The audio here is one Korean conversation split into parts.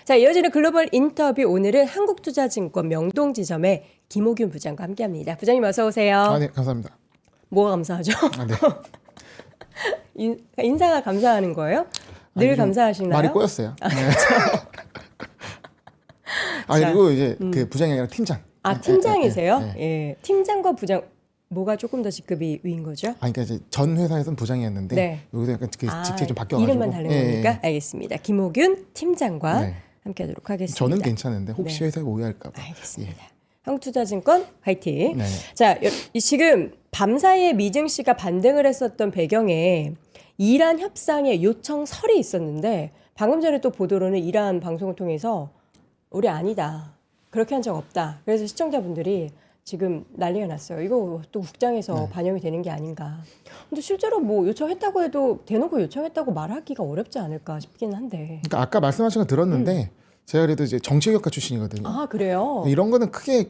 자, 이어지는 글로벌 인터뷰 오늘은 한국투자증권 명동지점의 김호균 부장과 함께합니다. 부장님 어서 오세요. 네, 감사합니다. 뭐가 감사하죠? 네. 인사가 감사하는 거예요? 늘 감사하시나요? 말이 꼬였어요. 네. 자, 그리고 이제 그 부장이 아니라 팀장. 아, 팀장이세요? 네. 예. 팀장과 부장 뭐가 조금 더 직급이 위인 거죠? 그러니까 이제 전 회사에서는 부장이었는데 네. 여기서 약간 그 직책이 좀 바뀌어가지고 이름만 다른 거니까 알겠습니다. 김호균 팀장과 네. 함께하도록 하겠습니다. 저는 괜찮은데 혹시 네. 회사에 오해할까 봐. 알겠습니다. 한국투자증권 화이팅. 네. 자, 지금 밤사이에 미증 씨가 반등을 했었던 배경에 이란 협상의 요청설이 있었는데 방금 전에 또 보도로는 이란 방송을 통해서 우리 아니다. 그렇게 한 적 없다. 그래서 시청자분들이 지금 난리가 났어요. 이거 또 국장에서 반영이 되는 게 아닌가. 근데 실제로 뭐 요청했다고 해도 대놓고 요청했다고 말하기가 어렵지 않을까 싶긴 한데. 그러니까 아까 말씀하신 거 들었는데 제가 그래도 이제 정치교육과 출신이거든요. 아, 그래요? 이런 거는 크게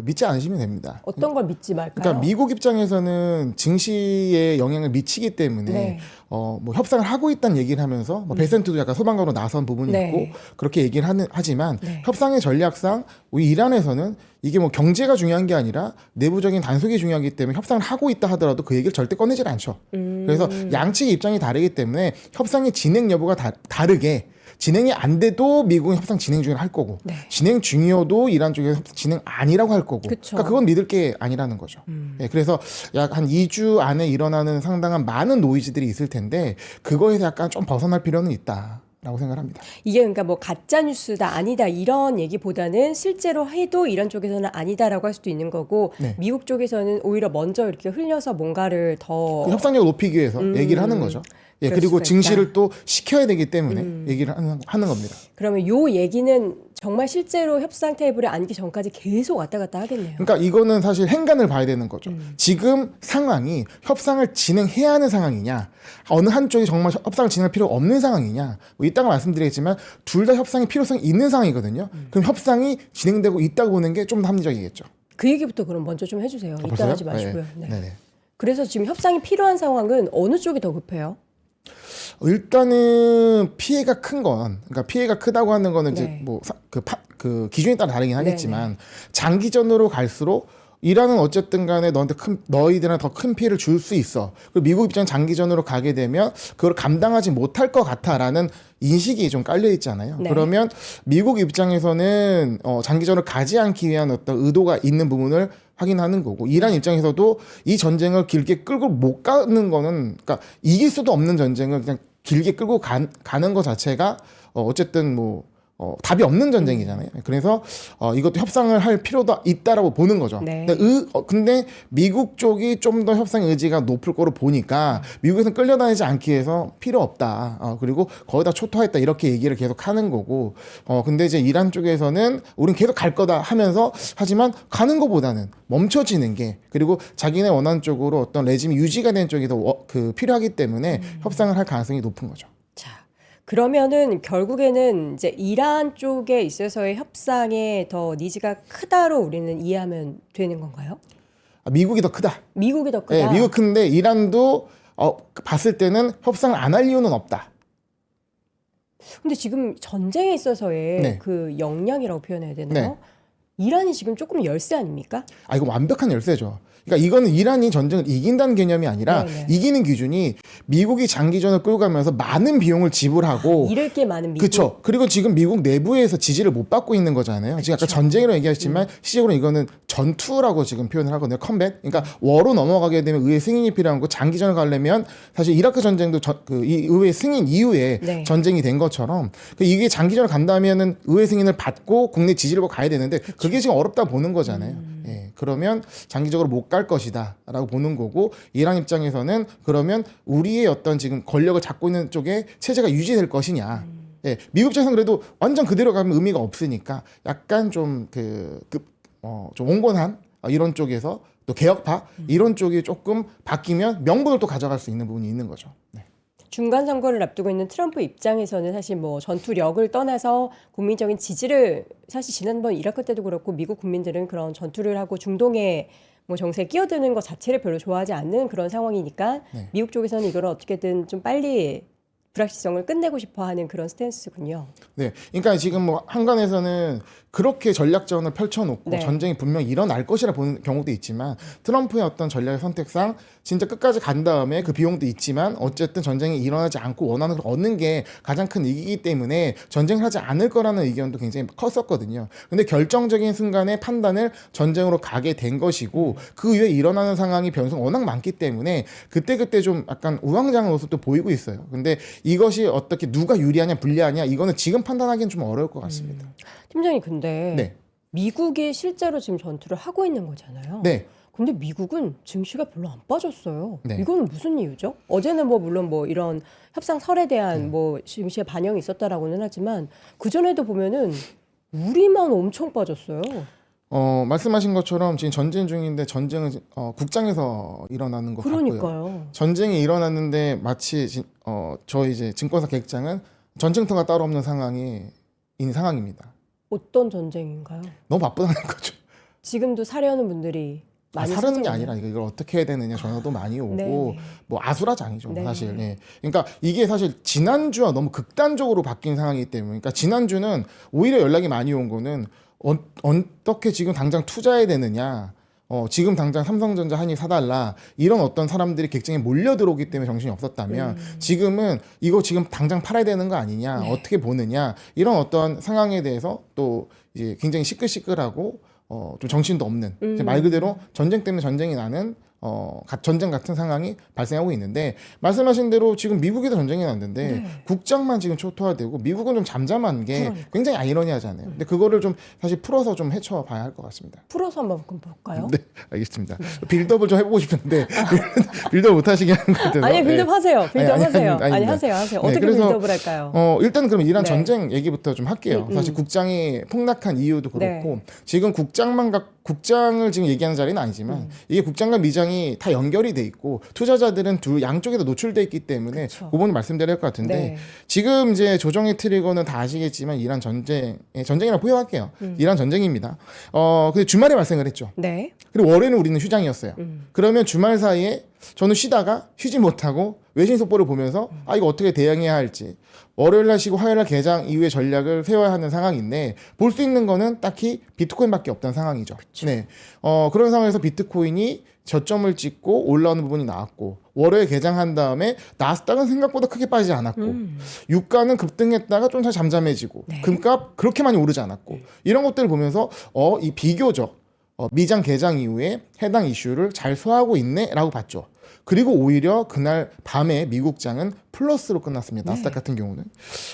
믿지 않으시면 됩니다. 어떤 걸 믿지 말까요? 그러니까 미국 입장에서는 증시에 영향을 미치기 때문에 네. 뭐 협상을 하고 있다는 얘기를 하면서 뭐 베센트도 약간 소방관으로 나선 부분이 네. 있고 그렇게 얘기를 하지만 네. 협상의 전략상 우리 이란에서는 이게 뭐 경제가 중요한 게 아니라 내부적인 단속이 중요하기 때문에 협상을 하고 있다 하더라도 그 얘기를 절대 꺼내질 않죠. 그래서 양측의 입장이 다르기 때문에 협상의 진행 여부가 다르게 진행이 안 돼도 미국은 협상 진행 중을 할 거고 네. 진행 중이어도 이란 쪽에서 협상 진행 아니라고 할 거고 그쵸. 그러니까 그건 믿을 게 아니라는 거죠. 네, 그래서 약 한 2주 안에 일어나는 상당한 많은 노이즈들이 있을 텐데 그거에서 약간 좀 벗어날 필요는 있다라고 생각합니다. 이게 그러니까 뭐 가짜 뉴스다 아니다 이런 얘기보다는 실제로 해도 이런 쪽에서는 아니다라고 할 수도 있는 거고 네. 미국 쪽에서는 오히려 먼저 이렇게 흘려서 뭔가를 더 그 협상력을 높이기 위해서 얘기를 하는 거죠. 예, 그럴 그리고 수가 증시를 또 시켜야 되기 때문에 얘기를 하는 겁니다. 그러면 요 얘기는 정말 실제로 협상 테이블에 앉기 전까지 계속 왔다 갔다 하겠네요. 그러니까 이거는 사실 행간을 봐야 되는 거죠. 지금 상황이 협상을 진행해야 하는 상황이냐, 어느 한쪽이 정말 협상을 진행할 필요가 없는 상황이냐, 뭐 이따가 말씀드리겠지만 둘 다 협상의 필요성이 있는 상황이거든요. 그럼 협상이 진행되고 있다고 보는 게 좀 더 합리적이겠죠. 그 얘기부터 그럼 먼저 좀 해주세요. 이따 벌써요? 하지 마시고요. 네. 네네. 그래서 지금 협상이 필요한 상황은 어느 쪽이 더 급해요? 일단은 피해가 큰 건, 그러니까 피해가 크다고 하는 거는 네. 이제 그 기준에 따라 다르긴 하겠지만 장기전으로 갈수록 이란은 어쨌든 간에 너희들한테 더 큰 피해를 줄 수 있어. 그리고 미국 입장 장기전으로 가게 되면 그걸 감당하지 못할 것 같아라는 인식이 좀 깔려 있잖아요. 네. 그러면 미국 입장에서는 장기전으로 가지 않기 위한 어떤 의도가 있는 부분을 확인하는 거고 이란 입장에서도 이 전쟁을 길게 끌고 못 가는 거는 그러니까 이길 수도 없는 전쟁을 그냥 길게 끌고 가는 것 자체가 어쨌든 답이 없는 전쟁이잖아요. 그래서 이것도 협상을 할 필요도 있다라고 보는 거죠. 네. 근데 미국 쪽이 좀 더 협상 의지가 높을 거로 보니까 미국에서는 끌려다니지 않기 위해서 필요 없다. 그리고 거의 다 초토화했다 이렇게 얘기를 계속 하는 거고. 근데 이제 이란 쪽에서는 우린 계속 갈 거다 하면서 하지만 가는 것보다는 멈춰지는 게 그리고 자기네 원하는 쪽으로 어떤 레짐이 유지가 되는 쪽이 더 필요하기 때문에 협상을 할 가능성이 높은 거죠. 자, 그러면은 결국에는 이제 이란 쪽에 있어서의 협상에 더 니즈가 크다로 우리는 이해하면 되는 건가요? 미국이 더 크다. 미국이 더 크다. 네, 미국 큰데 이란도 봤을 때는 협상을 안 할 이유는 없다. 근데 지금 전쟁에 있어서의 네. 그 역량이라고 표현해야 되나요? 네. 이란이 지금 조금 열세 아닙니까? 이거 완벽한 열세죠. 그러니까 이거는 이란이 전쟁을 이긴다는 개념이 아니라 네네. 이기는 기준이 미국이 장기전을 끌고 가면서 많은 비용을 지불하고 잃을 게 많은 미국. 그렇죠. 그리고 지금 미국 내부에서 지지를 못 받고 있는 거잖아요. 지금 아까 전쟁이라고 얘기하셨지만 실질적으로 이거는 전투라고 지금 표현을 하거든요. 컴뱃. 그러니까 워로 넘어가게 되면 의회 승인이 필요한 거 장기전을 가려면 사실 이라크 전쟁도 이 의회 승인 이후에 네. 전쟁이 된 것처럼 이게 장기전을 간다면은 의회 승인을 받고 국내 지지를 받고 가야 되는데 그게 지금 어렵다 보는 거잖아요. 예. 그러면 장기적으로 못 갈 것이다라고 보는 거고 이란 입장에서는 그러면 우리의 어떤 지금 권력을 잡고 있는 쪽에 체제가 유지될 것이냐. 예, 미국 입장에서는 그래도 완전 그대로 가면 의미가 없으니까 약간 좀 좀 온건한 이런 쪽에서 또 개혁파 이런 쪽이 조금 바뀌면 명분을 또 가져갈 수 있는 부분이 있는 거죠. 네. 중간 선거를 앞두고 있는 트럼프 입장에서는 사실 뭐 전투력을 떠나서 국민적인 지지를 사실 지난번 이라크 때도 그렇고 미국 국민들은 그런 전투를 하고 중동에 뭐 정세에 끼어드는 것 자체를 별로 좋아하지 않는 그런 상황이니까 네. 미국 쪽에서는 이걸 어떻게든 좀 빨리 불확실성을 끝내고 싶어하는 그런 스탠스군요. 네, 그러니까 지금 뭐 한간에서는 그렇게 전략전을 펼쳐놓고 네. 전쟁이 분명 일어날 것이라 보는 경우도 있지만 트럼프의 어떤 전략의 선택상 진짜 끝까지 간 다음에 그 비용도 있지만 어쨌든 전쟁이 일어나지 않고 원하는 걸 얻는 게 가장 큰 이기기 때문에 전쟁을 하지 않을 거라는 의견도 굉장히 컸었거든요. 근데 결정적인 순간에 판단을 전쟁으로 가게 된 것이고 그 이후에 일어나는 상황이 변수가 워낙 많기 때문에 그때그때 좀 약간 우왕좌왕한 모습도 보이고 있어요. 근데 이것이 어떻게 누가 유리하냐 불리하냐 이거는 지금 판단하기는 좀 어려울 것 같습니다. 팀장님 근데 네. 미국이 실제로 지금 전투를 하고 있는 거잖아요. 네. 근데 미국은 증시가 별로 안 빠졌어요. 네. 이거는 무슨 이유죠? 어제는 뭐 물론 뭐 이런 협상설에 대한 뭐 증시의 반영이 있었다라고는 하지만 그 전에도 보면은 우리만 엄청 빠졌어요. 말씀하신 것처럼 지금 전쟁 중인데 전쟁은 국장에서 일어나는 것 같고요. 그러니까요. 전쟁이 일어났는데 마치 저희 이제 증권사 객장은 전쟁터가 따로 없는 상황인 상황입니다. 어떤 전쟁인가요? 너무 바쁘다는 거죠. 지금도 사려는 분들이 많이 사려는 게 찾아오나요? 아니라 이걸 어떻게 해야 되느냐 전화도 많이 오고 네. 뭐 아수라장이죠 네. 사실. 예. 그러니까 이게 사실 지난주와 너무 극단적으로 바뀐 상황이기 때문에 그러니까 지난주는 오히려 연락이 많이 온 거는 어떻게 지금 당장 투자해야 되느냐 지금 당장 삼성전자 한입 사달라 이런 어떤 사람들이 객장에 몰려 들어오기 때문에 정신이 없었다면 지금은 이거 지금 당장 팔아야 되는 거 아니냐 네. 어떻게 보느냐 이런 어떤 상황에 대해서 또 이제 굉장히 시끌시끌하고 좀 정신도 없는 이제 말 그대로 전쟁 때문에 전쟁이 나는 전쟁 같은 상황이 발생하고 있는데 말씀하신 대로 지금 미국에도 전쟁이 났는데 네. 국장만 지금 초토화되고 미국은 좀 잠잠한 게 그러니까. 굉장히 아이러니하잖아요. 근데 그거를 좀 사실 풀어서 좀 헤쳐봐야 할 것 같습니다. 풀어서 한번 볼까요? 네, 알겠습니다. 빌드업을 좀 해보고 싶은데 빌드업 못 하시게 하는 것 같아서. 아니 빌드업 하세요. 빌드업 아니, 하세요. 아닙니다. 아니 하세요. 네, 어떻게 그래서, 빌드업을 할까요? 일단 그럼 이란 네. 전쟁 얘기부터 좀 할게요. 사실 국장이 폭락한 이유도 그렇고 네. 지금 국장을 지금 얘기하는 자리는 아니지만 이게 국장과 미장이 다 연결이 돼 있고 투자자들은 양쪽에도 노출돼 있기 때문에 그쵸. 그 부분을 말씀드릴 것 같은데 네. 지금 이제 조정의 트리거는 다 아시겠지만 이란 전쟁이라고 표현할게요. 이란 전쟁입니다. 근데 주말에 발생을 했죠. 네. 그리고 월요일은 우리는 휴장이었어요. 그러면 주말 사이에 저는 쉬다가 쉬지 못하고 외신 속보를 보면서 이거 어떻게 대응해야 할지 월요일 날 쉬고 화요일 날 개장 이후의 전략을 세워야 하는 상황인데 볼 수 있는 거는 딱히 비트코인밖에 없던 상황이죠. 네. 그런 상황에서 비트코인이 저점을 찍고 올라오는 부분이 나왔고 월요일 개장한 다음에 나스닥은 생각보다 크게 빠지지 않았고 유가는 급등했다가 좀 다시 잠잠해지고 네. 금값 그렇게 많이 오르지 않았고 이런 것들을 보면서 이 비교적 미장 개장 이후에 해당 이슈를 잘 소화하고 있네라고 봤죠. 그리고 오히려 그날 밤에 미국장은 플러스로 끝났습니다. 나스닥 같은 경우는.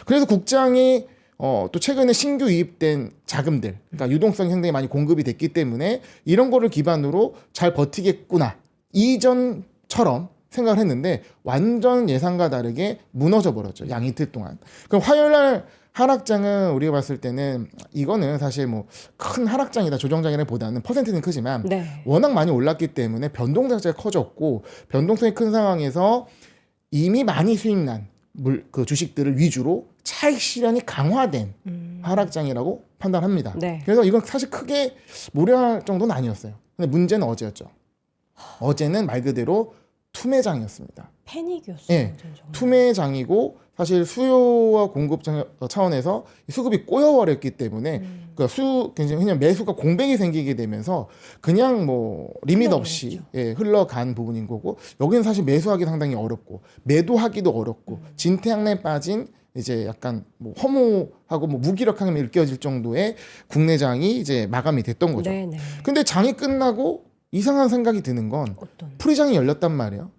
그래서 국장이 또 최근에 신규 유입된 자금들, 그러니까 유동성이 상당히 많이 공급이 됐기 때문에 이런 거를 기반으로 잘 버티겠구나. 이전처럼 생각을 했는데 완전 예상과 다르게 무너져 버렸죠. 양 이틀 동안. 그럼 화요일 날 하락장은 우리가 봤을 때는 이거는 사실 뭐 큰 하락장이다 조정장이라기보다는 퍼센트는 크지만 네. 워낙 많이 올랐기 때문에 변동 자체가 커졌고 변동성이 큰 상황에서 이미 많이 수익난 그 주식들을 위주로 차익 실현이 강화된 하락장이라고 판단합니다. 네. 그래서 이건 사실 크게 무료할 정도는 아니었어요. 근데 문제는 어제였죠. 어제는 말 그대로 투매장이었습니다. 패닉이었어요. 예, 완전 정말. 투매장이고 사실 수요와 공급 차원에서 수급이 꼬여버렸기 때문에 그냥 매수가 공백이 생기게 되면서 그냥 뭐 리밋 없이 흘러간 부분인 거고 여기는 사실 매수하기 상당히 어렵고 매도하기도 어렵고 진퇴양난에 빠진 이제 약간 뭐 허무하고 뭐 무기력함이 느껴질 정도의 국내장이 이제 마감이 됐던 거죠. 네네. 근데 장이 끝나고 이상한 생각이 드는 건 어떤? 프리장이 열렸단 말이에요.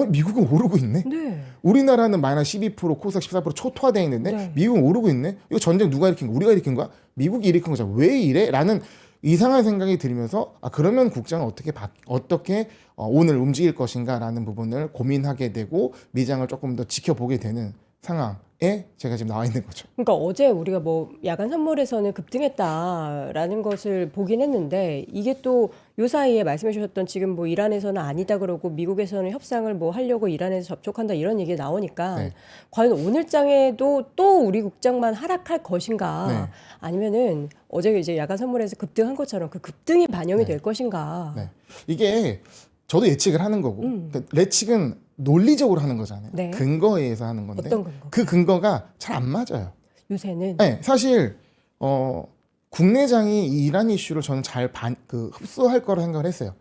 미국은 오르고 있네. 네. 우리나라는 마이너스 12% 코스닥 14% 초토화되어 있는데 네. 미국은 오르고 있네. 이거 전쟁 누가 일으킨 거야? 우리가 일으킨 거야? 미국이 일으킨 거잖아. 왜 이래? 라는 이상한 생각이 들면서 그러면 국장은 어떻게 오늘 움직일 것인가라는 부분을 고민하게 되고 미장을 조금 더 지켜보게 되는 상황에 제가 지금 나와 있는 거죠. 그러니까 어제 우리가 뭐 야간 선물에서는 급등했다라는 것을 보긴 했는데 이게 또 요 사이에 말씀해 주셨던 지금 뭐 이란에서는 아니다 그러고 미국에서는 협상을 뭐 하려고 이란에서 접촉한다 이런 얘기가 나오니까 네. 과연 오늘 장에도 또 우리 국장만 하락할 것인가 네. 아니면은 어제 이제 야간 선물에서 급등한 것처럼 그 급등이 반영이 될 것인가. 네. 이게 저도 예측을 하는 거고 그러니까 예측은 논리적으로 하는 거잖아요. 네. 근거에 의해서 하는 건데 어떤 근거? 그 근거가 잘 안 맞아요. 요새는 네, 사실 국내장이 이 이란 이슈를 저는 잘 흡수할 거라 생각을 했어요.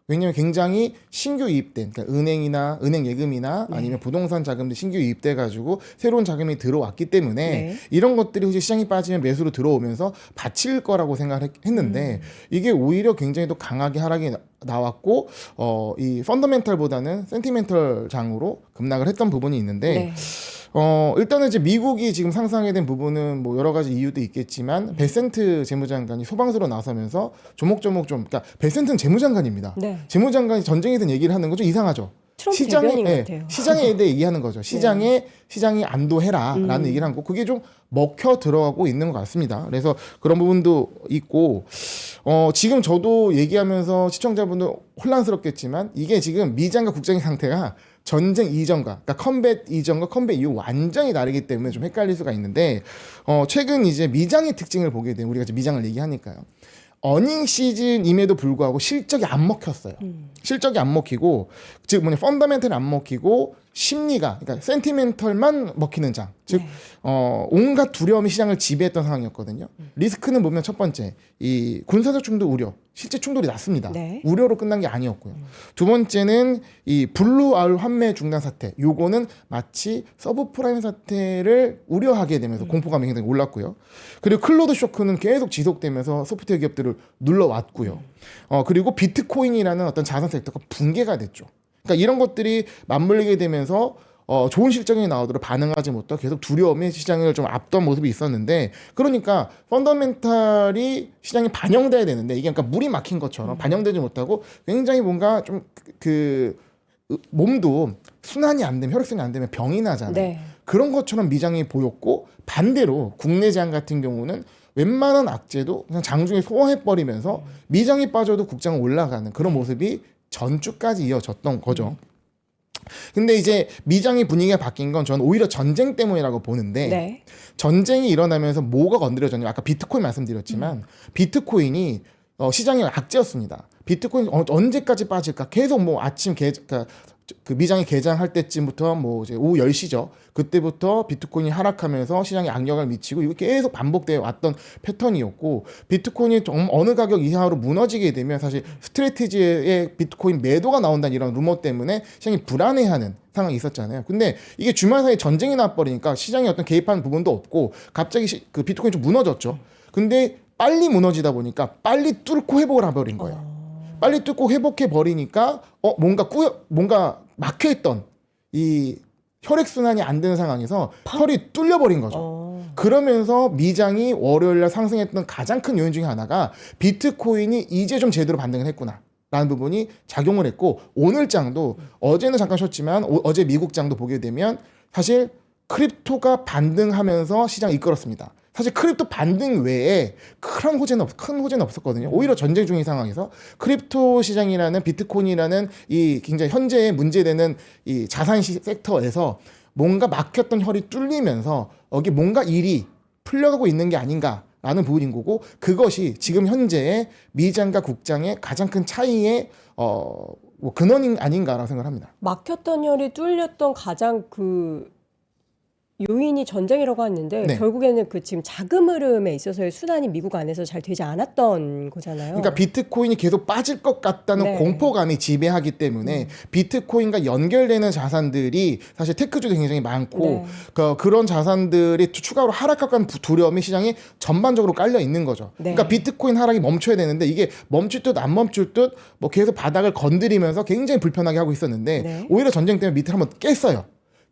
왜냐하면 굉장히 신규 유입된, 그러니까 은행이나 은행 예금이나 네. 아니면 부동산 자금들이 신규 유입돼 가지고 새로운 자금이 들어왔기 때문에 네. 이런 것들이 혹시 시장이 빠지면 매수로 들어오면서 받칠 거라고 생각을 했는데 이게 오히려 굉장히 또 강하게 하락이 나왔고 이 펀더멘털보다는 센티멘털 장으로 급락을 했던 부분이 있는데 네. 일단은 이제 미국이 지금 상상하게 된 부분은 뭐 여러 가지 이유도 있겠지만 베센트 재무장관이 소방서로 나서면서 조목조목 그러니까 베센트는 재무장관입니다. 네. 재무장관이 전쟁에 대한 얘기를 하는 건 좀 이상하죠. 트럼프 대변인 같아요. 시장에 대해 얘기하는 거죠. 시장이 안도해라라는 얘기를 한 거. 그게 좀 먹혀 들어가고 있는 것 같습니다. 그래서 그런 부분도 있고 지금 저도 얘기하면서 시청자분들 혼란스럽겠지만 이게 지금 미장과 국장의 상태가 전쟁 이전과 그러니까 컴뱃 이전과 컴뱃 이후 완전히 다르기 때문에 좀 헷갈릴 수가 있는데 최근 이제 미장의 특징을 보게 되면 우리가 이제 미장을 얘기하니까요. 어닝 시즌임에도 불구하고 실적이 안 먹혔어요. 실적이 안 먹히고 즉 펀더멘털이 안 먹히고 심리가 그러니까 센티멘털만 먹히는 장. 즉 온갖 두려움이 시장을 지배했던 상황이었거든요. 리스크는 보면 첫 번째 이 군사적 충돌 우려. 실제 충돌이 났습니다. 네. 우려로 끝난 게 아니었고요. 두 번째는 이 블루아울 환매 중단 사태. 요거는 마치 서브프라임 사태를 우려하게 되면서 공포감이 굉장히 올랐고요. 그리고 클로드 쇼크는 계속 지속되면서 소프트웨어 기업들을 눌러왔고요. 그리고 비트코인이라는 어떤 자산 섹터가 붕괴가 됐죠. 그러니까 이런 것들이 맞물리게 되면서 좋은 실적이 나오도록 반응하지 못하고 계속 두려움이 시장을 좀 앞던 모습이 있었는데 그러니까 펀더멘탈이 시장에 반영돼야 되는데 이게 그러니까 물이 막힌 것처럼 반영되지 못하고 굉장히 뭔가 좀 몸도 순환이 안 되면 혈액순환이 안 되면 병이 나잖아요. 네. 그런 것처럼 미장이 보였고 반대로 국내 장 같은 경우는 웬만한 악재도 그냥 장중에 소화해버리면서 미장이 빠져도 국장은 올라가는 그런 모습이 전주까지 이어졌던 거죠. 근데 이제 미장의 분위기가 바뀐 건 저는 오히려 전쟁 때문이라고 보는데 네. 전쟁이 일어나면서 뭐가 건드려졌냐 아까 비트코인 말씀드렸지만 비트코인이 시장의 악재였습니다. 비트코인 언제까지 빠질까 계속 뭐 아침 그러니까 그 미장이 개장할 때쯤부터 뭐 이제 오후 10시죠. 그때부터 비트코인이 하락하면서 시장에 악영향을 미치고 이거 계속 반복되어 왔던 패턴이었고 비트코인이 어느 가격 이하로 무너지게 되면 사실 스트래티지의 비트코인 매도가 나온다는 이런 루머 때문에 시장이 불안해하는 상황이 있었잖아요. 근데 이게 주말 사이에 전쟁이 나버리니까 시장에 어떤 개입하는 부분도 없고 갑자기 그 비트코인이 좀 무너졌죠. 근데 빨리 무너지다 보니까 빨리 뚫고 회복을 해버린 거예요. 빨리 뚫고 회복해 버리니까 뭔가 막혀 있던 이 혈액 순환이 안 되는 상황에서 혈이 뚫려 버린 거죠. 그러면서 미장이 월요일 날 상승했던 가장 큰 요인 중에 하나가 비트코인이 이제 좀 제대로 반등을 했구나. 라는 부분이 작용을 했고 오늘 장도 어제는 잠깐 쉬었지만 어제 미국 장도 보게 되면 사실 크립토가 반등하면서 시장을 이끌었습니다. 사실 크립토 반등 외에 큰 호재는 없었거든요. 오히려 전쟁 중인 상황에서 크립토 시장이라는 비트코인이라는 이 굉장히 현재의 문제되는 이 자산 섹터에서 뭔가 막혔던 혈이 뚫리면서 여기 뭔가 일이 풀려가고 있는 게 아닌가라는 부분인 거고 그것이 지금 현재의 미장과 국장의 가장 큰 차이의 뭐 근원이 아닌가라고 생각을 합니다. 막혔던 혈이 뚫렸던 가장 그 요인이 전쟁이라고 하는데 네. 결국에는 그 지금 자금 흐름에 있어서의 순환이 미국 안에서 잘 되지 않았던 거잖아요. 그러니까 비트코인이 계속 빠질 것 같다는 네. 공포감이 지배하기 때문에 비트코인과 연결되는 자산들이 사실 테크주도 굉장히 많고 네. 그런 자산들이 추가로 하락할 거라는 두려움이 시장에 전반적으로 깔려 있는 거죠. 네. 그러니까 비트코인 하락이 멈춰야 되는데 이게 멈출 듯 안 멈출 듯 뭐 계속 바닥을 건드리면서 굉장히 불편하게 하고 있었는데 네. 오히려 전쟁 때문에 밑을 한번 깼어요.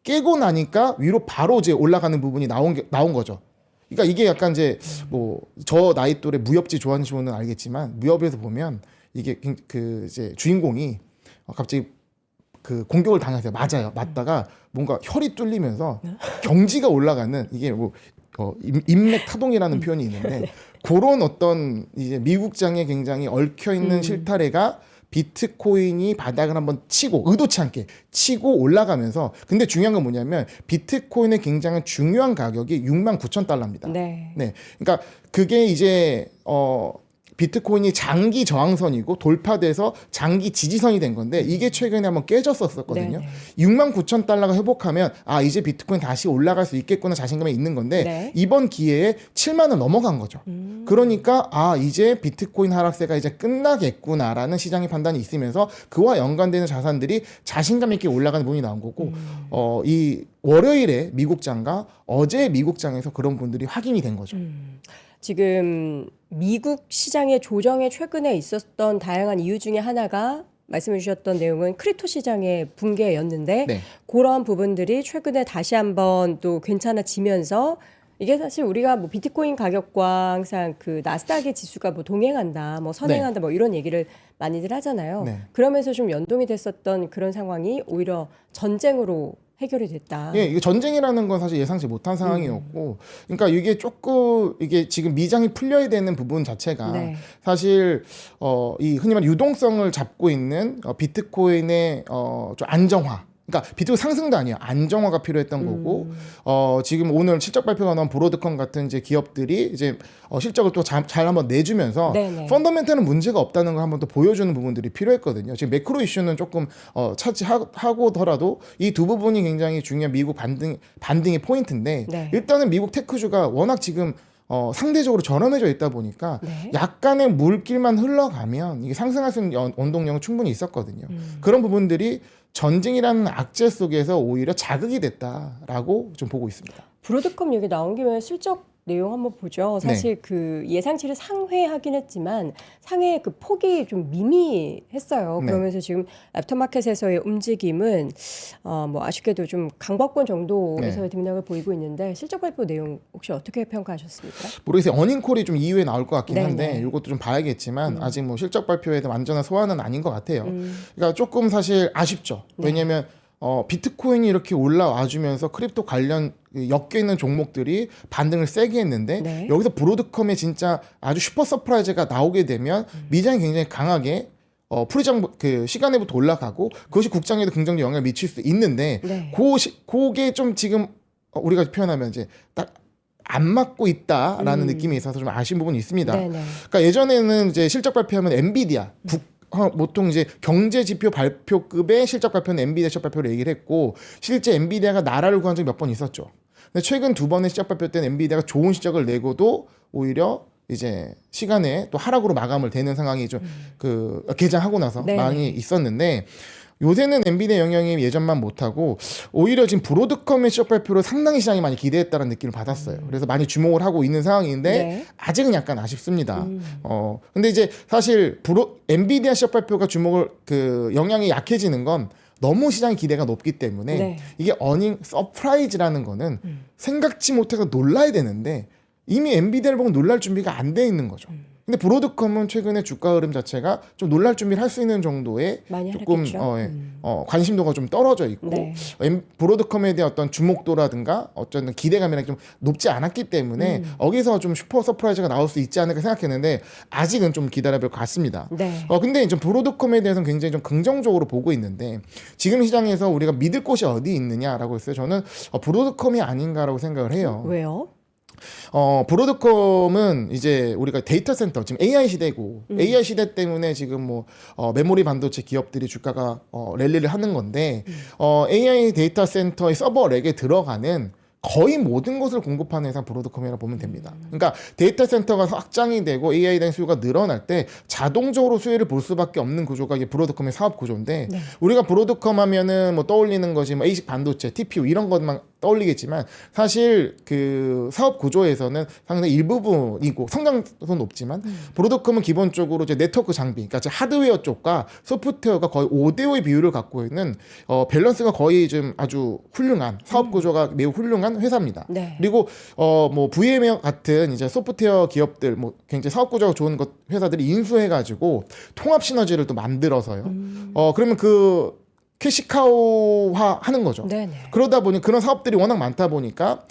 깨고 나니까 위로 바로 이제 올라가는 부분이 나온 거죠. 그러니까 이게 약간 이제 뭐 저 나이 또래 무협지 좋아하시는 분은 알겠지만 무협에서 보면 이게 그 이제 주인공이 갑자기 그 공격을 당하세요. 맞다가 뭔가 혈이 뚫리면서 경지가 올라가는 이게 뭐 인맥 타동이라는 표현이 있는데 그런 어떤 이제 미국장에 굉장히 얽혀 있는 실타래가 비트코인이 바닥을 한번 치고 의도치 않게 치고 올라가면서 근데 중요한 건 뭐냐면 비트코인의 굉장히 중요한 가격이 69,000달러입니다. 네. 네. 그러니까 그게 이제 비트코인이 장기 저항선이고 돌파돼서 장기 지지선이 된 건데 이게 최근에 한번 깨졌었거든요. 네네. 69,000달러가 회복하면 아 이제 비트코인 다시 올라갈 수 있겠구나 자신감이 있는 건데 네. 이번 기회에 7만 원 넘어간 거죠. 그러니까 아 이제 비트코인 하락세가 이제 끝나겠구나라는 시장의 판단이 있으면서 그와 연관되는 자산들이 자신감 있게 올라가는 부분이 나온 거고 이 월요일에 미국장과 어제 미국장에서 그런 분들이 확인이 된 거죠. 지금 미국 시장의 조정에 최근에 있었던 다양한 이유 중에 하나가 말씀해 주셨던 내용은 크립토 시장의 붕괴였는데 네. 그러한 부분들이 최근에 다시 한번 또 괜찮아지면서 이게 사실 우리가 뭐 비트코인 가격과 항상 그 나스닥의 지수가 뭐 동행한다, 뭐 선행한다, 뭐 이런 얘기를 많이들 하잖아요. 네. 그러면서 좀 연동이 됐었던 그런 상황이 오히려 전쟁으로 해결이 됐다. 예, 이게 전쟁이라는 건 사실 예상치 못한 상황이었고, 그러니까 이게 조금 이게 지금 미장이 풀려야 되는 부분 자체가 네. 사실 이 흔히 말하는 유동성을 잡고 있는 비트코인의 좀 안정화. 그러니까 비트코인 상승도 아니에요. 안정화가 필요했던 거고, 지금 오늘 실적 발표가 나온 브로드컴 같은 이제 기업들이 이제 실적을 또 잘 한번 내주면서 네네. 펀더멘털은 문제가 없다는 걸 한번 또 보여주는 부분들이 필요했거든요. 지금 매크로 이슈는 조금 차지하고더라도 이 두 부분이 굉장히 중요한 미국 반등의 포인트인데 네. 일단은 미국 테크주가 워낙 지금 상대적으로 저렴해져 있다 보니까 네. 약간의 물길만 흘러가면 이게 상승할 수 있는 원동력은 충분히 있었거든요. 그런 부분들이 전쟁이라는 악재 속에서 오히려 자극이 됐다라고 좀 보고 있습니다. 브로드컴 얘기 나온 김에 실적 내용 한번 보죠. 사실 그 예상치를 상회하긴 했지만 상회의 그 폭이 좀 미미했어요. 네. 그러면서 지금 애프터마켓에서의 움직임은 뭐 아쉽게도 좀 강박권 정도에서의 등락을 보이고 있는데 실적 발표 내용 혹시 어떻게 평가하셨습니까? 모르겠어요. 어닝콜이 좀 이후에 나올 것 같긴 한데 네네. 이것도 좀 봐야겠지만 아직 뭐 실적 발표에 대한 완전한 소화는 아닌 것 같아요. 그러니까 조금 사실 아쉽죠. 왜냐하면 비트코인이 이렇게 올라와 주면서 크립토 관련 엮여 있는 종목들이 반등을 세게 했는데 네. 여기서 브로드컴에 진짜 아주 슈퍼 서프라이즈가 나오게 되면 미장이 굉장히 강하게 프리장 그 시간에부터 올라가고 그것이 국장에도 긍정적 영향을 미칠 수 있는데 네. 그게 좀 지금 우리가 표현하면 이제 딱 안 맞고 있다라는 느낌이 있어서 좀 아쉬운 부분이 있습니다. 네네. 그러니까 예전에는 이제 실적 발표하면 엔비디아 보통 이제 경제 지표 발표급의 실적 발표는 엔비디아 실적 발표를 얘기를 했고 실제 엔비디아가 나라를 구한 적이 몇 번 있었죠. 근데 최근 두 번의 실적 발표 때는 엔비디아가 좋은 실적을 내고도 오히려 이제 시간에 또 하락으로 마감을 되는 상황이 좀 그 개장하고 나서 네네. 많이 있었는데 요새는 엔비디아 영향이 예전만 못하고 오히려 지금 브로드컴의 실적 발표를 상당히 시장이 많이 기대했다는 느낌을 받았어요. 그래서 많이 주목을 하고 있는 상황인데 네. 아직은 약간 아쉽습니다. 근데 이제 사실 엔비디아 실적 발표가 주목을 그 영향이 약해지는 건 너무 시장의 기대가 높기 때문에 네. 이게 어닝 서프라이즈라는 거는 생각지 못해서 놀라야 되는데 이미 엔비디아를 보고 놀랄 준비가 안 돼 있는 거죠. 근데 브로드컴은 최근에 주가 흐름 자체가 좀 놀랄 준비를 할 수 있는 정도의 많이 조금 하겠죠. 관심도가 좀 떨어져 있고 네. 브로드컴에 대한 어떤 주목도라든가 어떤 기대감이랑 좀 높지 않았기 때문에 여기서 좀 슈퍼 서프라이즈가 나올 수 있지 않을까 생각했는데 아직은 좀 기다려볼 것 같습니다. 네. 근데 좀 브로드컴에 대해서는 굉장히 좀 긍정적으로 보고 있는데 지금 시장에서 우리가 믿을 곳이 어디 있느냐라고 했어요. 저는 브로드컴이 아닌가라고 생각을 해요. 왜요? 브로드컴은 이제 우리가 데이터 센터 지금 AI 시대고 AI 시대 때문에 지금 뭐 메모리 반도체 기업들이 주가가 랠리를 하는 건데 AI 데이터 센터의 서버 렉에 들어가는 거의 모든 것을 공급하는 회사 브로드컴이라고 보면 됩니다. 그러니까 데이터 센터가 확장이 되고 AI에 대한 수요가 늘어날 때 자동적으로 수혜를 볼 수밖에 없는 구조가 이게 브로드컴의 사업 구조인데 네. 우리가 브로드컴 하면은 뭐 떠올리는 것이 뭐 ASIC 반도체, TPU 이런 것만 떠올리겠지만 사실 그 사업 구조에서는 상당히 일부분이고 성장도 높지만 브로드컴은 기본적으로 이제 네트워크 장비, 그러니까 하드웨어 쪽과 소프트웨어가 거의 5대5의 비율을 갖고 있는 밸런스가 거의 좀 아주 훌륭한 사업 구조가 매우 훌륭한 회사입니다. 네. 그리고 뭐 VM 같은 이제 소프트웨어 기업들 뭐 굉장히 사업 구조가 좋은 회사들이 인수해가지고 통합 시너지를 또 만들어서요. 그러면 그 캐시카우화 하는 거죠. 네네. 그러다 보니 그런 사업들이 워낙 많다 보니까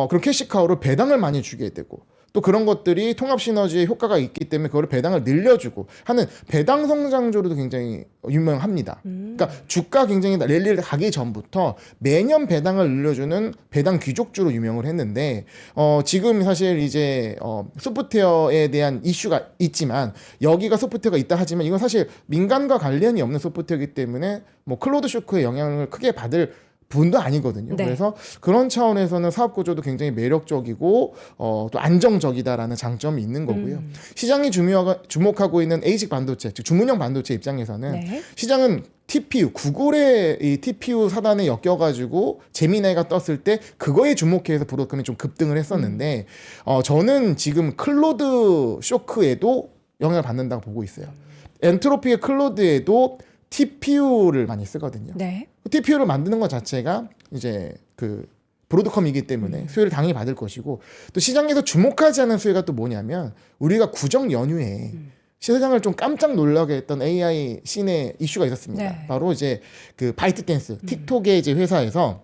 그런 캐시카우를 배당을 많이 주게 되고 또 그런 것들이 통합 시너지의 효과가 있기 때문에 그거를 배당을 늘려주고 하는 배당 성장주로도 굉장히 유명합니다. 그러니까 주가 굉장히 랠리를 가기 전부터 매년 배당을 늘려주는 배당 귀족주로 유명을 했는데 지금 사실 이제 소프트웨어에 대한 이슈가 있지만 여기가 소프트웨어가 있다 하지만 이건 사실 민간과 관련이 없는 소프트웨어이기 때문에 뭐 클로드 쇼크의 영향을 크게 받을 분도 아니거든요. 네. 그래서 그런 차원에서는 사업 구조도 굉장히 매력적이고 또 안정적이다라는 장점이 있는 거고요. 시장이 주목하고 있는 ASIC 반도체, 즉 주문형 반도체 입장에서는 네. 시장은 TPU, 구글의 이 TPU 사단에 엮여가지고 제미나이가 떴을 때 그거에 주목해서 브로드컴이 좀 급등을 했었는데 저는 지금 클로드 쇼크에도 영향을 받는다고 보고 있어요. 엔트로피의 클로드에도 TPU를 많이 쓰거든요. 네. TPU를 만드는 것 자체가 이제 그 브로드컴이기 때문에 수혜를 당연히 받을 것이고 또 시장에서 주목하지 않은 수혜가 또 뭐냐면 우리가 구정 연휴에 시장을 좀 깜짝 놀라게 했던 AI 씬의 이슈가 있었습니다. 네. 바로 이제 그 바이트댄스 틱톡의 이제 회사에서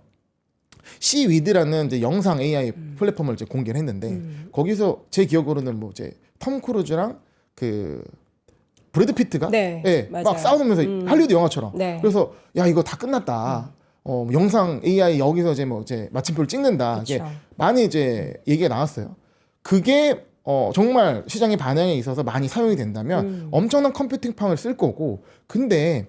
시위드라는 이제 영상 AI 플랫폼을 이제 공개를 했는데 거기서 제 기억으로는 뭐 이제 톰 크루즈랑 그 브래드 피트가 네, 예, 맞아요. 막 싸우면서 할리우드 영화처럼 네. 그래서 야 이거 다 끝났다. 영상 AI 여기서 이제 뭐 이제 마침표를 찍는다. 이게 그쵸. 많이 이제 얘기가 나왔어요. 그게 정말 시장의 반응에 있어서 많이 사용이 된다면 엄청난 컴퓨팅 파워를 쓸 거고 근데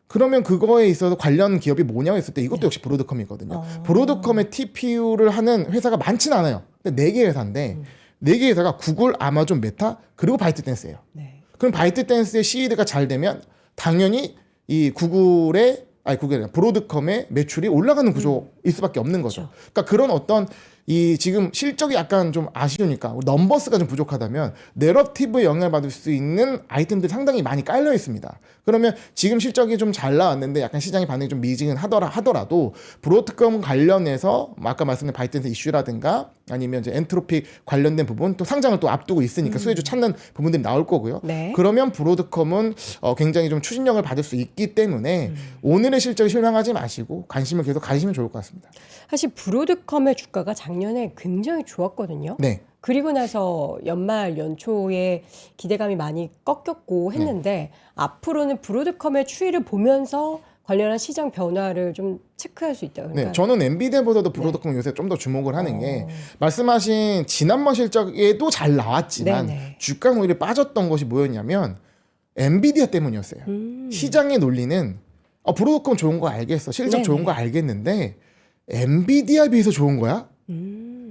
그러면 그거에 있어서 관련 기업이 뭐냐고 했을 때 이것도 역시 브로드컴이거든요. 브로드컴의 TPU를 하는 회사가 많지는 않아요. 근데 4개 회사인데 4개 회사가 구글, 아마존, 메타 그리고 바이트댄스예요. 네. 그럼 바이트댄스의 시드가 잘 되면 당연히 이 구글이 아니라 브로드컴의 매출이 올라가는 구조일 수밖에 없는 거죠. 그렇죠. 그러니까 그런 어떤 이 지금 실적이 약간 좀 아쉬우니까 넘버스가 좀 부족하다면 내러티브에 영향을 받을 수 있는 아이템들이 상당히 많이 깔려 있습니다. 그러면 지금 실적이 좀 잘 나왔는데 약간 시장의 반응이 좀 미지근 하더라도 브로드컴 관련해서 아까 말씀드린 바이트댄스 이슈라든가 아니면 이제 엔트로픽 관련된 부분 또 상장을 또 앞두고 있으니까 수혜주 찾는 부분들이 나올 거고요. 네. 그러면 브로드컴은 굉장히 좀 추진력을 받을 수 있기 때문에 오늘의 실적이 실망하지 마시고 관심을 계속 가지시면 좋을 것 같습니다. 사실 브로드컴의 주가가 작년에 굉장히 좋았거든요. 네. 그리고 나서 연말 연초에 기대감이 많이 꺾였고 했는데 앞으로는 브로드컴의 추이를 보면서 관련한 시장 변화를 좀 체크할 수 있다. 그러니까 네, 저는 엔비디아보다도 브로드컴 요새 좀 더 주목을 하는 게 말씀하신 지난번 실적에도 잘 나왔지만 네네. 주가는 오히려 빠졌던 것이 뭐였냐면 엔비디아 때문이었어요. 시장의 논리는 브로드컴 좋은 거 알겠어. 실적 네네. 좋은 거 알겠는데 엔비디아에 비해서 좋은 거야?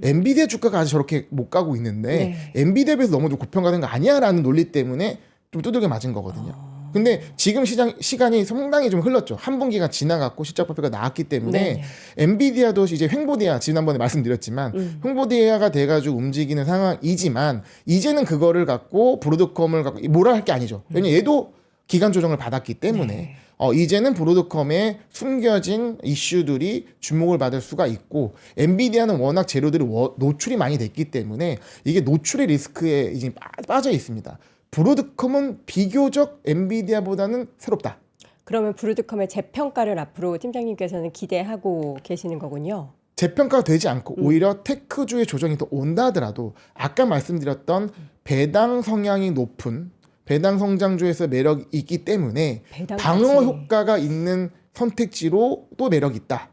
엔비디아 주가가 아직 저렇게 못 가고 있는데 네. 엔비디아에 비해서 너무 좀 고평가된 거 아니야? 라는 논리 때문에 좀 두들겨 맞은 거거든요. 근데 지금 시간이 상당히 좀 흘렀죠. 한 분기가 지나갔고 실적 발표가 나왔기 때문에 네네. 엔비디아도 이제 횡보디아 지난번에 말씀드렸지만 횡보디아가 돼가지고 움직이는 상황이지만 이제는 그거를 갖고 브로드컴을 갖고 뭐라 할 게 아니죠. 왜냐면 얘도 기간 조정을 받았기 때문에 네. 이제는 브로드컴의 숨겨진 이슈들이 주목을 받을 수가 있고 엔비디아는 워낙 재료들이 노출이 많이 됐기 때문에 이게 노출의 리스크에 이제 빠져 있습니다. 브로드컴은 비교적 엔비디아보다는 새롭다. 그러면 브로드컴의 재평가를 앞으로 팀장님께서는 기대하고 계시는 거군요. 재평가가 되지 않고 오히려 테크주의 조정이 더 온다 하더라도 아까 말씀드렸던 배당 성향이 높은 배당 성장주에서 매력이 있기 때문에 배당까지. 방어 효과가 있는 선택지로 또 매력이 있다.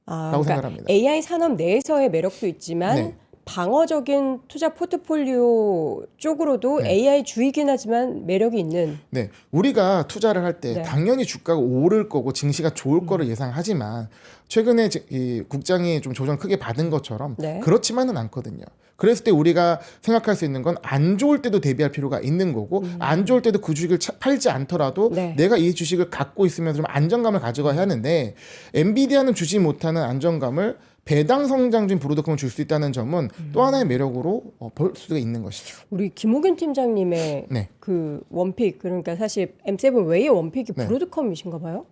라고 생각합니다. AI 산업 내에서의 매력도 있지만 네. 방어적인 투자 포트폴리오 쪽으로도 네. AI 주이긴 하지만 매력이 있는 네, 우리가 투자를 할 때 네. 당연히 주가가 오를 거고 증시가 좋을 거를 예상하지만 최근에 이 국장이 좀 조정 크게 받은 것처럼 네. 그렇지만은 않거든요. 그랬을 때 우리가 생각할 수 있는 건 안 좋을 때도 대비할 필요가 있는 거고 안 좋을 때도 그 주식을 팔지 않더라도 네. 내가 이 주식을 갖고 있으면서 좀 안정감을 가져가야 하는데 엔비디아는 주지 못하는 안정감을 배당 성장중 브로드컴을 줄 수 있다는 점은 또 하나의 매력으로 볼 수가 있는 것이죠. 우리 김호균 팀장님의 네. 그 원픽 그러니까 사실 M7 외의 원픽이 네. 브로드컴이신가 봐요?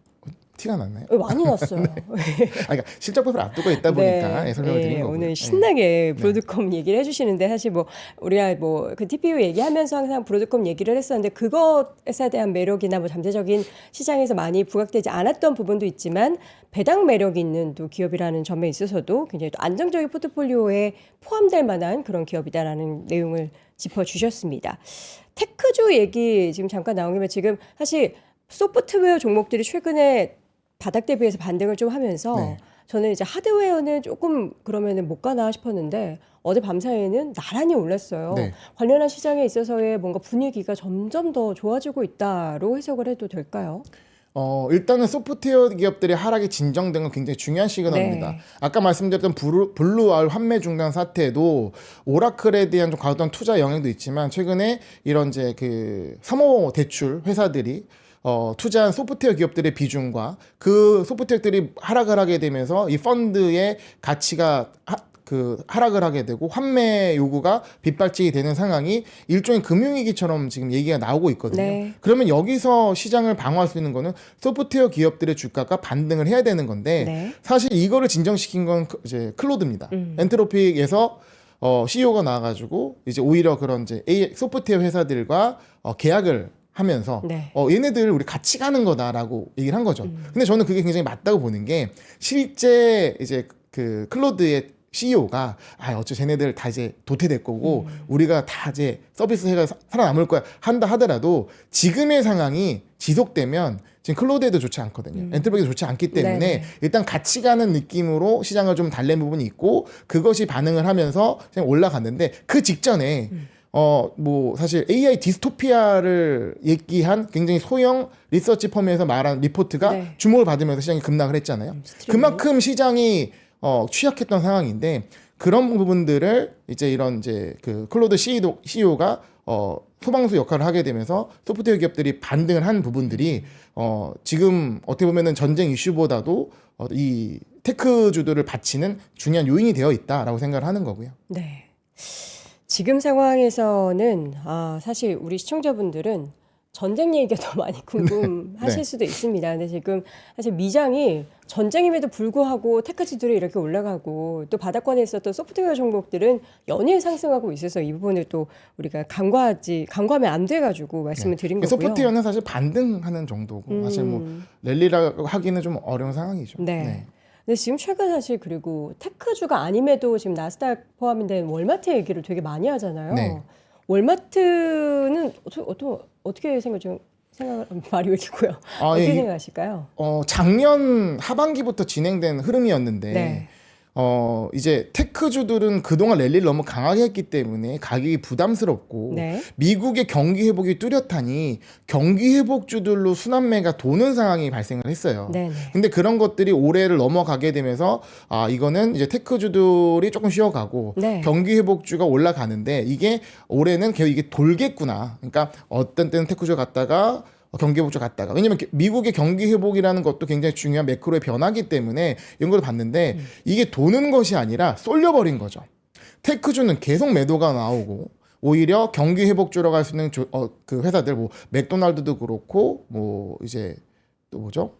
티가 났나요? 많이 났어요. 그러니까 실적 발표를 앞두고 있다 보니까 설명을 드린 거고요. 오늘 신나게 브로드컴 얘기를 해주시는데 사실 뭐 우리가 뭐 그 TPU 얘기하면서 항상 브로드컴 얘기를 했었는데 그것에 대한 매력이나 뭐 잠재적인 시장에서 많이 부각되지 않았던 부분도 있지만 배당 매력이 있는 또 기업이라는 점에 있어서도 굉장히 또 안정적인 포트폴리오에 포함될 만한 그런 기업이다라는 내용을 짚어주셨습니다. 테크주 얘기 지금 잠깐 나온 김에 지금 사실 소프트웨어 종목들이 최근에 바닥 대비해서 반등을 좀 하면서 네. 저는 이제 하드웨어는 조금 그러면은 못 가나 싶었는데 어제 밤사이에는 나란히 올랐어요. 네. 관련한 시장에 있어서의 뭔가 분위기가 점점 더 좋아지고 있다로 해석을 해도 될까요? 일단은 소프트웨어 기업들의 하락이 진정된 건 굉장히 중요한 시그널입니다. 네. 아까 말씀드렸던 블루아울 환매 중단 사태도 오라클에 대한 좀 과도한 투자 영향도 있지만 최근에 이런 이제 그 사모 대출 회사들이 투자한 소프트웨어 기업들의 비중과 그 소프트웨어들이 하락을 하게 되면서 이 펀드의 가치가 하락을 하게 되고 환매 요구가 빗발치게 되는 상황이 일종의 금융위기처럼 지금 얘기가 나오고 있거든요. 네. 그러면 여기서 시장을 방어할 수 있는 거는 소프트웨어 기업들의 주가가 반등을 해야 되는 건데 네. 사실 이거를 진정시킨 건 이제 클로드입니다. 엔트로픽에서 CEO가 나와가지고 이제 오히려 그런 이제 소프트웨어 회사들과 계약을 하면서 네. 얘네들 우리 같이 가는 거다라고 얘기를 한 거죠. 근데 저는 그게 굉장히 맞다고 보는 게 실제 이제 그 클로드의 CEO가 어째 쟤네들 다 이제 도태될 거고 우리가 다 이제 서비스 해가 살아남을 거야 한다 하더라도 지금의 상황이 지속되면 지금 클로드에도 좋지 않거든요. 엔트로픽에도 좋지 않기 때문에 네네. 일단 같이 가는 느낌으로 시장을 좀 달랜 부분이 있고 그것이 반응을 하면서 그냥 올라갔는데 그 직전에 뭐 사실 AI 디스토피아를 얘기한 굉장히 소형 리서치 펌에서 말한 리포트가 네. 주목을 받으면서 시장이 급락을 했잖아요. 그만큼 시장이 취약했던 상황인데 그런 부분들을 이제 이런 이제 그 클로드 CEO가 소방수 역할을 하게 되면서 소프트웨어 기업들이 반등을 한 부분들이 지금 어떻게 보면은 전쟁 이슈보다도 이 테크주들을 받치는 중요한 요인이 되어 있다라고 생각을 하는 거고요. 네. 지금 상황에서는 사실 우리 시청자분들은 전쟁 얘기가 더 많이 궁금하실 네. 수도 있습니다. 근데 지금 사실 미장이 전쟁임에도 불구하고 테크지들이 이렇게 올라가고 또 바닥권에 있었던 소프트웨어 종목들은 연일 상승하고 있어서 이 부분을 또 우리가 간과하면 안 돼가지고 말씀을 드린 거고요. 소프트웨어는 사실 반등하는 정도고 사실 뭐 랠리라고 하기는 좀 어려운 상황이죠. 네. 근데 지금 최근 사실 그리고 테크주가 아님에도 지금 나스닥 포함된 월마트 얘기를 되게 많이 하잖아요. 네. 월마트는 어떻게 생각을 말이 왜 이렇게 고요? 어떻게 생각하실까요? 작년 하반기부터 진행된 흐름이었는데 네. 이제 테크주들은 그동안 랠리를 너무 강하게 했기 때문에 가격이 부담스럽고 네. 미국의 경기 회복이 뚜렷하니 경기 회복주들로 순환매가 도는 상황이 발생을 했어요. 네네. 근데 그런 것들이 올해를 넘어가게 되면서 이거는 이제 테크주들이 조금 쉬어가고 네. 경기 회복주가 올라가는데 이게 올해는 계속 이게 돌겠구나. 그러니까 어떤 때는 테크주 갔다가 경기 회복주 갔다가 왜냐면 미국의 경기 회복이라는 것도 굉장히 중요한 매크로의 변화기 때문에 이런 걸 봤는데 이게 도는 것이 아니라 쏠려버린 거죠. 테크주는 계속 매도가 나오고 오히려 경기 회복주로 갈 수 있는 그 회사들 뭐 맥도날드도 그렇고 뭐 이제 또 뭐죠?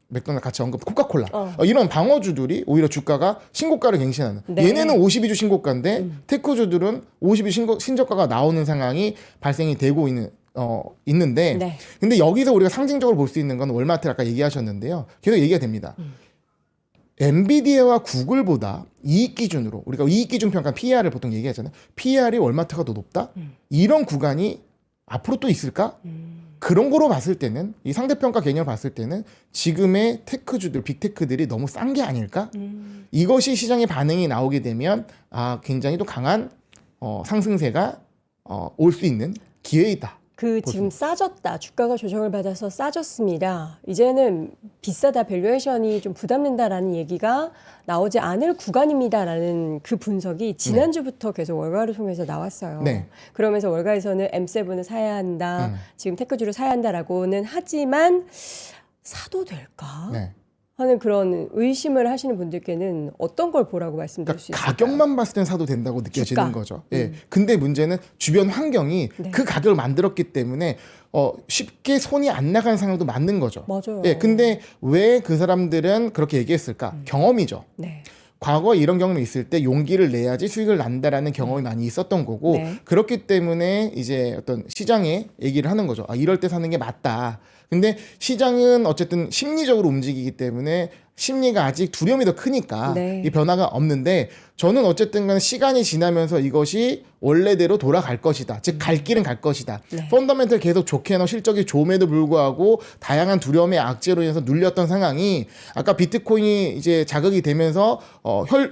맥도날드 같이 언급 코카콜라 이런 방어주들이 오히려 주가가 신고가를 갱신하는 네. 얘네는 52주 신고가인데 테크주들은 52주 신저가가 나오는 상황이 발생이 되고 있는데 네. 근데 여기서 우리가 상징적으로 볼 수 있는 건 월마트를 아까 얘기하셨는데요. 계속 얘기가 됩니다. 엔비디아와 구글보다 이익 기준으로 우리가 이익 기준 평가 PER을 보통 얘기하잖아요. PER이 월마트가 더 높다? 이런 구간이 앞으로 또 있을까? 그런 거로 봤을 때는 이 상대평가 개념을 봤을 때는 지금의 테크주들, 빅테크들이 너무 싼 게 아닐까? 이것이 시장의 반응이 나오게 되면 굉장히 또 강한 상승세가 올 수 있는 기회이다. 지금 싸졌다. 주가가 조정을 받아서 싸졌습니다. 이제는 비싸다. 밸류에이션이 좀 부담된다라는 얘기가 나오지 않을 구간입니다라는 그 분석이 지난주부터 계속 월가를 통해서 나왔어요. 네. 그러면서 월가에서는 M7을 사야 한다. 지금 테크주를 사야 한다라고는 하지만 사도 될까? 네. 하는 그런 의심을 하시는 분들께는 어떤 걸 보라고 말씀드릴 수 그러니까 있을까요? 가격만 봤을 땐 사도 된다고 느껴지는 주가. 거죠. 예. 근데 문제는 주변 환경이 네. 그 가격을 만들었기 때문에 쉽게 손이 안 나가는 상황도 맞는 거죠. 맞아요. 예. 근데 왜 그 사람들은 그렇게 얘기했을까? 경험이죠. 네. 과거에 이런 경험이 있을 때 용기를 내야지 수익을 난다라는 경험이 많이 있었던 거고 네. 그렇기 때문에 이제 어떤 시장에 얘기를 하는 거죠. 아, 이럴 때 사는 게 맞다. 근데 시장은 어쨌든 심리적으로 움직이기 때문에 심리가 아직 두려움이 더 크니까 네. 이 변화가 없는데 저는 어쨌든 간에 시간이 지나면서 이것이 원래대로 돌아갈 것이다. 즉 갈 길은 갈 것이다. 네. 펀더멘털 계속 좋게 해놓은 실적이 좋음에도 불구하고 다양한 두려움의 악재로 인해서 눌렸던 상황이 아까 비트코인이 이제 자극이 되면서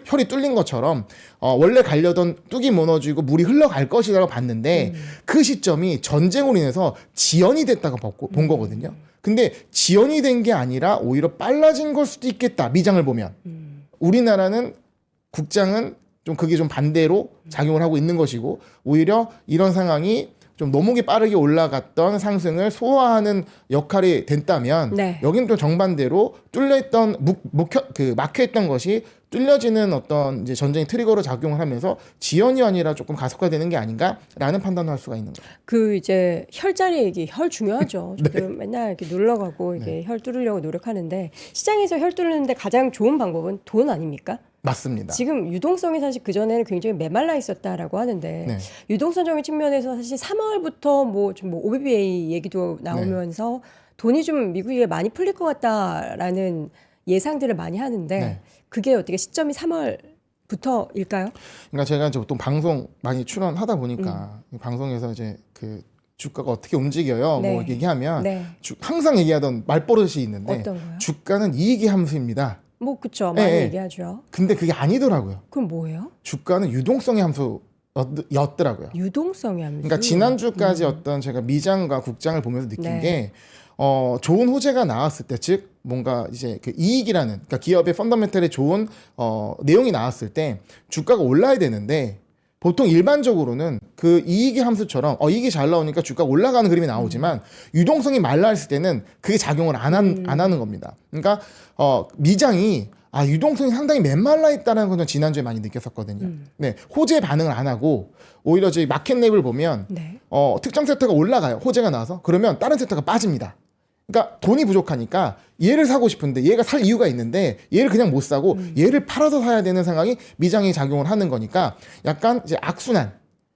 혈이 뚫린 것처럼 원래 가려던 뚝이 무너지고 물이 흘러갈 것이라고 봤는데 그 시점이 전쟁으로 인해서 지연이 됐다고 본 거거든요. 근데 지연이 된 게 아니라 오히려 빨라진 걸 수도 있겠다. 미장을 보면. 우리나라는 국장은 좀 그게 좀 반대로 작용을 하고 있는 것이고 오히려 이런 상황이 좀 너무 빠르게 올라갔던 상승을 소화하는 역할이 됐다면 네. 여기는 또 정반대로 뚫려있던 막혀있던 것이 뚫려지는 어떤 이제 전쟁의 트리거로 작용을 하면서 지연이 아니라 조금 가속화되는 게 아닌가라는 판단을 할 수가 있는 거예요. 그 이제 혈자리 얘기, 혈 중요하죠. 저도 맨날 이렇게 눌러가고 이게 혈 뚫으려고 노력하는데 시장에서 혈 뚫는데 가장 좋은 방법은 돈 아닙니까? 맞습니다. 지금 유동성이 사실 그전에는 굉장히 메말라 있었다라고 하는데 네. 유동성적인 측면에서 사실 3월부터 뭐 OBBA 얘기도 나오면서 돈이 좀 미국에 많이 풀릴 것 같다라는 예상들을 많이 하는데 네. 그게 어떻게 시점이 3월부터일까요? 그러니까 제가 이제 보통 방송 많이 출연하다 보니까 방송에서 이제 그 주가가 어떻게 움직여요? 네. 뭐 얘기하면 네. 항상 얘기하던 말버릇이 있는데 어떤 거요? 주가는 이익의 함수입니다. 뭐 그쵸 많이 네. 얘기하죠. 근데 그게 아니더라고요. 그럼 뭐예요? 주가는 유동성의 함수였더라고요. 유동성의 함수. 그러니까 지난주까지 어떤 제가 미장과 국장을 보면서 느낀 네. 게 좋은 호재가 나왔을 때, 즉 뭔가 이제 그 이익이라는 그러니까 기업의 펀더멘털에 좋은 내용이 나왔을 때 주가가 올라야 되는데 보통 일반적으로는 그 이익의 함수처럼 이익이 잘 나오니까 주가가 올라가는 그림이 나오지만 유동성이 말라 있을 때는 그게 작용을 안 하는 겁니다. 그러니까 미장이 유동성이 상당히 메말라 있다는 건 지난주에 많이 느꼈었거든요. 네, 호재 반응을 안 하고 오히려 저희 마켓랩을 보면 네. 특정 섹터가 올라가요. 호재가 나와서 그러면 다른 섹터가 빠집니다. 그러니까 돈이 부족하니까 얘를 사고 싶은데 얘가 살 이유가 있는데 얘를 그냥 못 사고 얘를 팔아서 사야 되는 상황이 미장이 작용을 하는 거니까 약간 이제 악순환.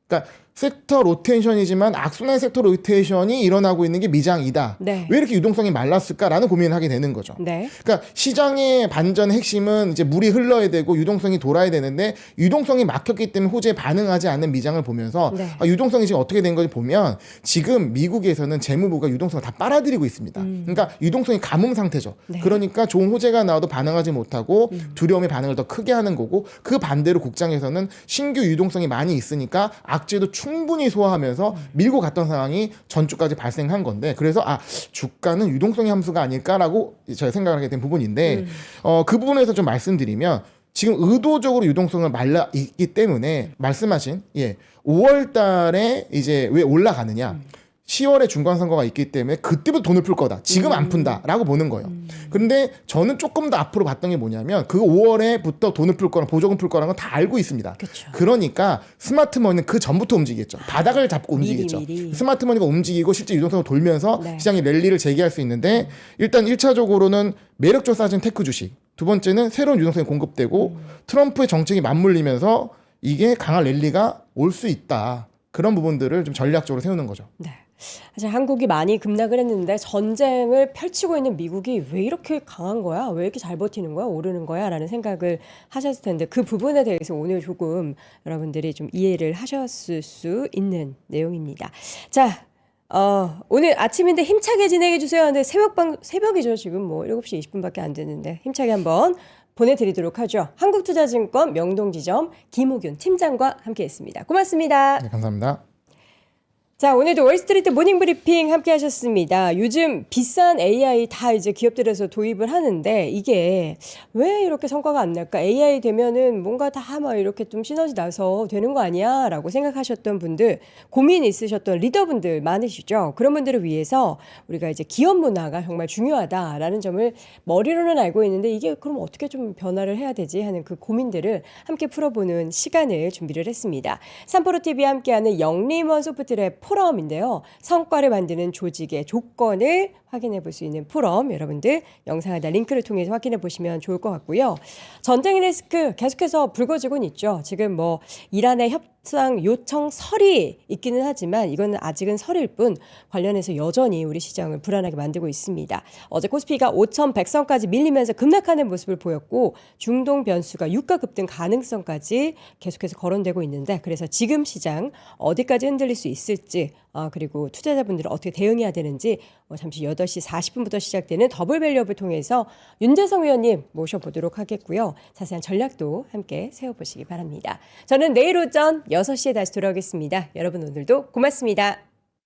그러니까 섹터 로테이션이지만 악순환 섹터 로테이션이 일어나고 있는 게 미장이다. 네. 왜 이렇게 유동성이 말랐을까라는 고민을 하게 되는 거죠. 네. 그러니까 시장의 반전의 핵심은 이제 물이 흘러야 되고 유동성이 돌아야 되는데 유동성이 막혔기 때문에 호재에 반응하지 않는 미장을 보면서 네. 유동성이 지금 어떻게 된 건지 보면 지금 미국에서는 재무부가 유동성을 다 빨아들이고 있습니다. 그러니까 유동성이 가뭄 상태죠. 네. 그러니까 좋은 호재가 나와도 반응하지 못하고 두려움의 반응을 더 크게 하는 거고 그 반대로 국장에서는 신규 유동성이 많이 있으니까 악재도 충분히 소화하면서 밀고 갔던 상황이 전주까지 발생한 건데 그래서 주가는 유동성의 함수가 아닐까라고 제가 생각을 하게 된 부분인데 그 부분에서 좀 말씀드리면 지금 의도적으로 유동성을 말라 있기 때문에 말씀하신 5월 달에 이제 왜 올라가느냐 10월에 중간선거가 있기 때문에 그때부터 돈을 풀 거다. 지금 안 푼다라고 보는 거예요. 그런데 저는 조금 더 앞으로 봤던 게 뭐냐면 그 5월에부터 돈을 풀 거랑 보조금 풀 거라는 건 다 알고 있습니다. 그쵸. 그러니까 스마트머니는 그 전부터 움직이겠죠. 바닥을 잡고 움직이겠죠. 미리. 스마트머니가 움직이고 실제 유동성을 돌면서 네. 시장이 랠리를 재개할 수 있는데 일단 1차적으로는 매력적 싸진 테크 주식. 두 번째는 새로운 유동성이 공급되고 트럼프의 정책이 맞물리면서 이게 강한 랠리가 올 수 있다. 그런 부분들을 좀 전략적으로 세우는 거죠. 네. 사실 한국이 많이 급락을 했는데 전쟁을 펼치고 있는 미국이 왜 이렇게 강한 거야? 왜 이렇게 잘 버티는 거야? 오르는 거야? 라는 생각을 하셨을 텐데 그 부분에 대해서 오늘 조금 여러분들이 좀 이해를 하셨을 수 있는 내용입니다. 자, 오늘 아침인데 힘차게 진행해 주세요. 근데 새벽이죠. 지금 뭐 7시 20분밖에 안 됐는데 힘차게 한번 보내드리도록 하죠. 한국투자증권 명동지점 김호균 팀장과 함께했습니다. 고맙습니다. 네, 감사합니다. 자, 오늘도 월스트리트 모닝 브리핑 함께 하셨습니다. 요즘 비싼 AI 다 이제 기업들에서 도입을 하는데 이게 왜 이렇게 성과가 안 날까? AI 되면은 뭔가 다 막 이렇게 좀 시너지 나서 되는 거 아니야? 라고 생각하셨던 분들, 고민 있으셨던 리더분들 많으시죠? 그런 분들을 위해서 우리가 이제 기업 문화가 정말 중요하다라는 점을 머리로는 알고 있는데 이게 그럼 어떻게 좀 변화를 해야 되지 하는 그 고민들을 함께 풀어보는 시간을 준비를 했습니다. 삼프로TV와 함께하는 영림원 소프트랩 포럼인데요. 성과를 만드는 조직의 조건을 확인해 볼 수 있는 포럼, 여러분들 영상 하단 링크를 통해서 확인해 보시면 좋을 것 같고요. 전쟁 리스크 계속해서 불거지고는 있죠. 지금 뭐 이란의 협상 요청설이 있기는 하지만 이거는 아직은 설일 뿐 관련해서 여전히 우리 시장을 불안하게 만들고 있습니다. 어제 코스피가 5,100선까지 밀리면서 급락하는 모습을 보였고 중동 변수가 유가 급등 가능성까지 계속해서 거론되고 있는데 그래서 지금 시장 어디까지 흔들릴 수 있을지 그리고 투자자분들은 어떻게 대응해야 되는지 잠시 8시 40분부터 시작되는 더블밸류업을 통해서 윤재성 위원님 모셔보도록 하겠고요. 자세한 전략도 함께 세워보시기 바랍니다. 저는 내일 오전 6시에 다시 돌아오겠습니다. 여러분 오늘도 고맙습니다.